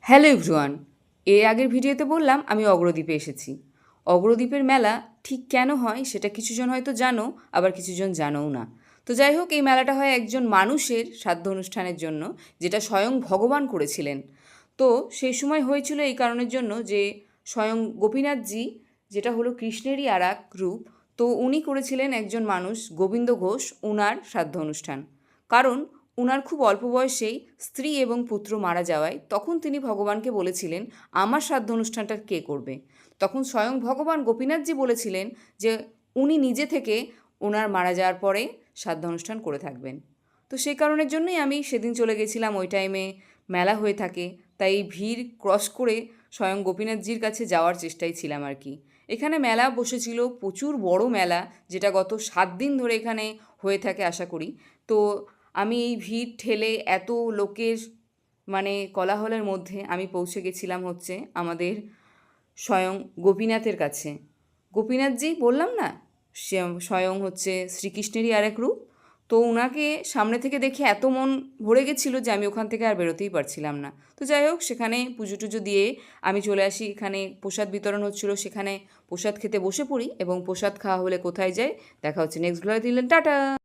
Hello everyone, এর আগের ভিডিওতে বললাম আমি অগ্রদ্বীপে এসেছি। অগ্রদ্বীপের মেলা ঠিক কেন হয় সেটা কিছুজন হয়তো জানো, আবার কিছুজন জানোও না। তো যাই হোক, এই মেলাটা হয় একজন মানুষের শ্রাদ্ধ অনুষ্ঠানের জন্য, যেটা স্বয়ং ভগবান করেছিলেন। তো সেই সময় হয়েছিল এই কারণের জন্য যে স্বয়ং গোপীনাথজি, যেটা হলো কৃষ্ণেরই আর এক রূপ, তো উনি করেছিলেন একজন মানুষ গোবিন্দ ঘোষ উনার শ্রাদ্ধ অনুষ্ঠান। কারণ উনার খুব অল্প বয়সেই স্ত্রী এবং পুত্র মারা যাওয়ায় তখন তিনি ভগবানকে বলেছিলেন, আমার শ্রাদ্ধ অনুষ্ঠানটা কে করবে? তখন স্বয়ং ভগবান গোপীনাথজি বলেছিলেন যে উনি নিজে থেকে ওনার মারা যাওয়ার পরে শ্রাদ্ধ অনুষ্ঠান করে থাকবেন। তো সেই কারণের জন্যই আমি সেদিন চলে গেছিলাম। ওই টাইমে মেলা হয়ে থাকে, তাই ভিড় ক্রস করে স্বয়ং গোপীনাথজির কাছে যাওয়ার চেষ্টায় ছিলাম আর কি। এখানে মেলা বসেছিল, প্রচুর বড় মেলা, যেটা গত 7 দিন ধরে এখানে হয়ে থাকে আশা করি। তো আমি এই ভিড় ঠেলে এত লোকের কোলাহলের মধ্যে আমি পৌঁছে গেছিলাম হচ্ছে আমাদের স্বয়ং গোপীনাথের কাছে। গোপীনাথজি বললাম না, সে স্বয়ং হচ্ছে শ্রীকৃষ্ণেরই আরেক রূপ। তো ওনাকে সামনে থেকে দেখে এত মন ভরে গেছিলো যে আমি ওখান থেকে আর বেরোতেই পারছিলাম না। তো যাই হোক, সেখানে পুজো টুজো দিয়ে আমি চলে আসি। এখানে প্রসাদ বিতরণ হচ্ছিলো, সেখানে প্রসাদ খেতে বসে পড়ি এবং প্রসাদ খাওয়া হলে কোথায় যাই দেখা হচ্ছে নেক্সট ভিডিওতে। দিলেন টাটা।